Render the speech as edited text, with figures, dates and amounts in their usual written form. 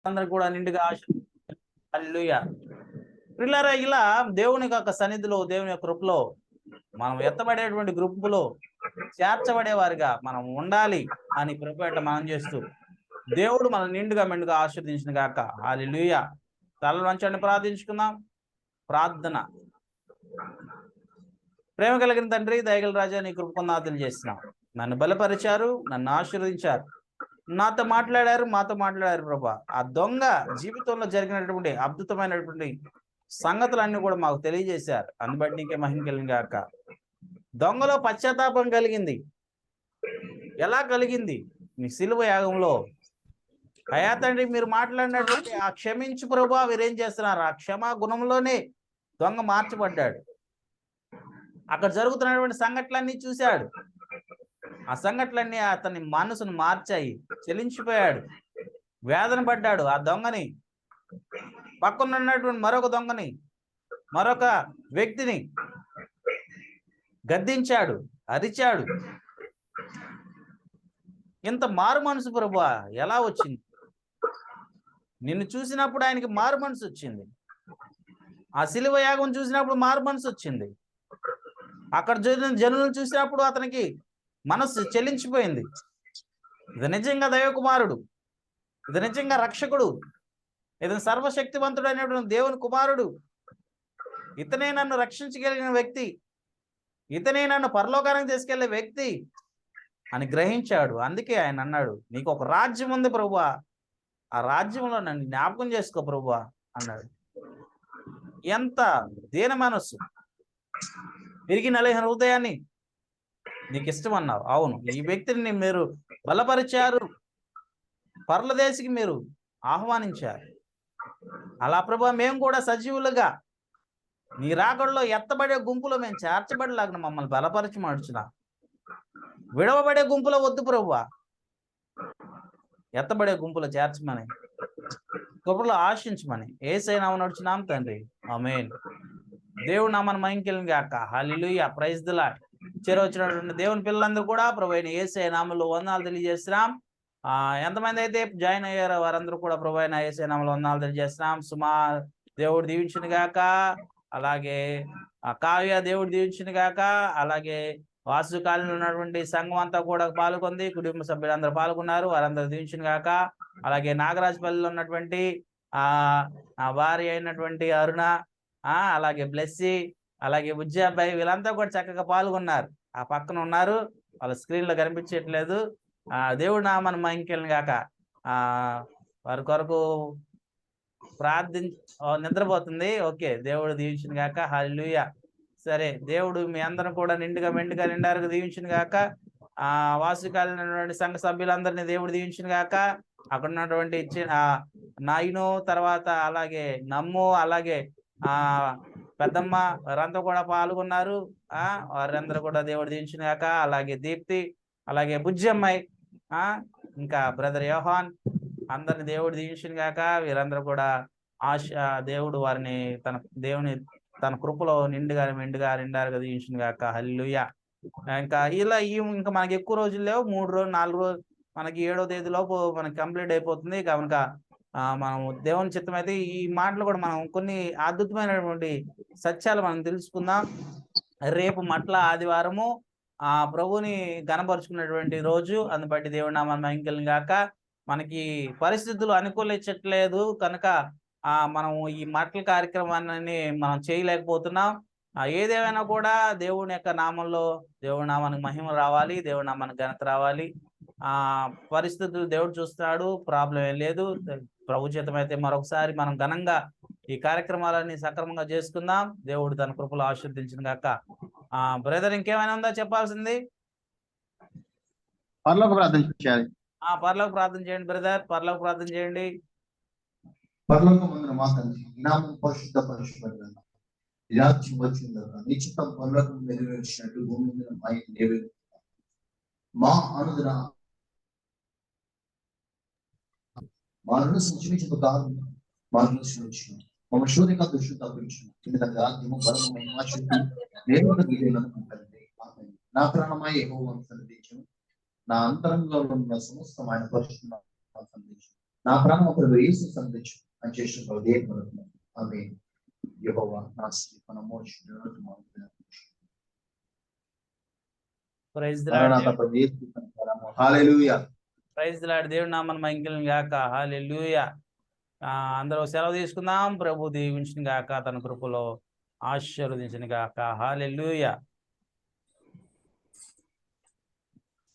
అందరూ కూడా నిండుగా హల్లెలూయా. ప్రియులారా, ఇలా దేవుని యొక్క సన్నిధిలో, దేవుని యొక్క కృపలో మనం ఎత్తబడేటువంటి గ్రూపులో చేర్చబడేవారిగా మనం ఉండాలి అని ప్రభుపేట మనం చేస్తూ దేవుడు మన నిండుగా మెండుగా ఆశీర్వదించిన గాక. హల్లెలూయా. తలలు వంచండి, ప్రార్థించుకుందాం. ప్రార్థన. ప్రేమ కలిగిన తండ్రి, దయగల రాజా, నీ కృప కొందాతలు చేస్తున్నాం. నన్ను బలపరిచారు, నన్ను ఆశీర్వదించారు, నాతో మాట్లాడారు, మాతో మాట్లాడారు ప్రభా. ఆ దొంగ జీవితంలో జరిగినటువంటి అద్భుతమైనటువంటి సంగతులన్నీ కూడా మాకు తెలియజేశారు. అందుబట్టి నీకే మహిమ కలిగిన గాక. దొంగలో పశ్చాత్తాపం కలిగింది. ఎలా కలిగింది? మీ సిలువ యాగంలో. అయా తండ్రి, మీరు మాట్లాడినటువంటి ఆ క్షమించు ప్రభా, వీరేం చేస్తున్నారు? ఆ క్షమా గుణంలోనే దొంగ మార్చబడ్డాడు. అక్కడ జరుగుతున్నటువంటి సంఘటనలన్నీ చూశాడు. ఆ సంఘటనలన్నీ అతని మనసును మార్చాయి. చెలించిపోయాడు, వేదన పడ్డాడు. ఆ దొంగని, పక్కన ఉన్నటువంటి మరొక దొంగని, మరొక వ్యక్తిని గద్దించాడు, అరిచాడు. ఇంత మారు మనసు ప్రభువా ఎలా వచ్చింది? నిన్ను చూసినప్పుడు ఆయనకి మారు మనసు వచ్చింది. ఆ సిలువ యాగం చూసినప్పుడు మారు మనసు వచ్చింది. అక్కడ జనులను చూసినప్పుడు అతనికి మనసు చెల్లించిపోయింది. ఇది నిజంగా దైవకుమారుడు, ఇది నిజంగా రక్షకుడు, ఇతను సర్వశక్తివంతుడు అనేటువంటి దేవుని కుమారుడు, ఇతనే నన్ను రక్షించగలిగిన వ్యక్తి, ఇతనే నన్ను పరలోకానికి తీసుకెళ్లే వ్యక్తి అని గ్రహించాడు. అందుకే ఆయన అన్నాడు, నీకు ఒక రాజ్యం ఉంది ప్రభువా, ఆ రాజ్యంలో నన్ను జ్ఞాపకం చేసుకో ప్రభువా అన్నాడు. ఎంత దీన మనస్సు, విరిగి నలిగిన హృదయాన్ని నీకు ఇష్టం అన్నావు. అవును, ఈ వ్యక్తిని మీరు బలపరిచారు, పరలదేశికి మీరు ఆహ్వానించారు. అలా ప్రభువా మేము కూడా సజీవులుగా నీ రాకడలో ఎత్తబడే గుంపులో మేము చేర్చబడలాగిన మమ్మల్ని బలపరిచి మడుచున్నా. విడవబడే గుంపులో వద్దు ప్రభువా, ఎత్తబడే గుంపులో చేర్చమని, కృపలో ఆశించమని యేసయ్య నామమున నడుచున్నాం తండ్రి, ఆమేన్. దేవుడు నామమున మహిమ కలుగును గాక. హల్లెలూయా. Praise the Lord. చేరవచ్చినటువంటి దేవుని పిల్లలందరూ కూడా ప్రభు అయిన యేసయ్య నామములో వందనాలు తెలియజేస్తున్నాం. ఎంతమంది అయితే జాయిన్ అయ్యారో వారందరూ కూడా ప్రభు అయిన యేసయ్య నామములో వందనాలు తెలియజేస్తున్నాం. సుమా దేవుడు దీవించును గాక. అలాగే కావ్య దేవుడు దీవించును గాక. అలాగే వాసు కాలంలో ఉన్నటువంటి సంఘం అంతా కూడా పాల్గొంది, కుటుంబ సభ్యులందరూ పాల్గొన్నారు, వారందరూ దీవించును గాక. అలాగే నాగరాజపల్లిలో ఉన్నటువంటి భార్య అయినటువంటి అరుణ, అలాగే బ్లెస్సీ, అలాగే బుజ్జాబాయి, వీళ్ళంతా కూడా చక్కగా పాల్గొన్నారు. ఆ పక్కన ఉన్నారు, వాళ్ళ స్క్రీన్ లో కనిపించట్లేదు. దేవుడు నామమున మహిమ కలుగును గాక. వారి కొరకు నిద్రపోతుంది. ఓకే, దేవుడు దీవించును గాక. హల్లెలూయా. సరే, దేవుడు మీ అందరం కూడా నిండుగా మెండుగా నిండారుగా దీవించును గాక. వాసుకాలైనటువంటి సంఘ సభ్యులందరినీ దేవుడు దీవించును గాక. అక్కడ ఉన్నటువంటి నాయను, తర్వాత అలాగే నమ్ము, అలాగే పెద్దమ్మ, వారంతా కూడా పాల్గొన్నారు. వారందరూ కూడా దేవుడు దీవించును గాక. అలాగే దీప్తి, అలాగే బుజ్జమ్మాయి, ఇంకా బ్రదర్ యోహాన్, అందరిని దేవుడు దీవించును గాక. వీరందరూ కూడా దేవుడు వారిని తన కృపలో నిండుగా మెండుగా నిండారుగా దీవించును గాక. హల్లెలూయా. ఇంకా మనకి ఎక్కువ రోజులు లేవు, 3 రోజులు 4 రోజులు, మనకి 7వ తేదీలోపు మనకి కంప్లీట్ అయిపోతుంది కనుక మనం దేవుని చిత్తం అయితే ఈ మాటలు కూడా మనం కొన్ని అద్భుతమైనటువంటి సత్యాలు మనం తెలుసుకుందాం. రేపు మట్ల ఆదివారము ప్రభుని గణపరుచుకున్నటువంటి రోజు. అందును బట్టి దేవుడి నామమున మహిమ కలుగును గాక. మనకి పరిస్థితులు అనుకూలించట్లేదు కనుక మనం ఈ మాటల కార్యక్రమాన్ని మనం చేయలేకపోతున్నాం. ఏదేమైనా కూడా దేవుని యొక్క నామంలో దేవుడి నామానికి మహిమ రావాలి, దేవుడి నామానికి ఘనత రావాలి. పరిస్థితులు దేవుడు చూస్తున్నాడు, ప్రాబ్లం ఏం లేదు. ప్రభు చిత్తమైతే మరొకసారి మనం ఘనంగా ఈ కార్యక్రమాలన్నీ సక్రమంగా చేసుకుందాం. దేవుడు తన కృపలో ఆశీర్వదించును గాక. బ్రదర్, ఇంకేమైనా ఉందా చెప్పాల్సింది? పరలోక ప్రార్థన చేయాలి. పరలోక ప్రార్థన చేయండి బ్రదర్, పరలోక ప్రార్థన చేయండి. పరలోకమందున మా తండ్రి, నీ నామము పరిశుద్ధపరచబడును. నీ రాజ్యం వచ్చును. నీ చిత్తం పరలోకములో నెరవేర్చినట్టు భూమి మీద నెరవేరును. మా అనుదిన సంక్షమించు కాదు, మా క్షమించు, మమ్మ శోధక దృష్టి తప్పించు. ఎందుకంటే రాజ్యము, బలము, మహిమ, శక్తి దేవుని విజయాలనుకుంటుంది. నా ప్రాణమై యెహోవాను సన్నిధించు, నా అంతరంగంలో ఉన్న సమస్తమైన పరిశుద్ధ సన్నిధించు. నా ప్రాణం ప్రభు యేసు సంధించు అని చేసిన దేవుడు ఆమె యెహోవా నా స్థితి నమోషుడు ప్రైజ్ ది మరణాత లార్డ్. ప్రభు యేసు సంధించు హల్లెలూయా. Praise the Lord. దేవుడి నామమున మహిమ గాక. హల్లెలూయా. అందరూ సెలవు తీసుకుందాం. ప్రభు దీవించును గాక, తన కృపలో ఆశీర్వదించును గాక. హల్లెలూయా.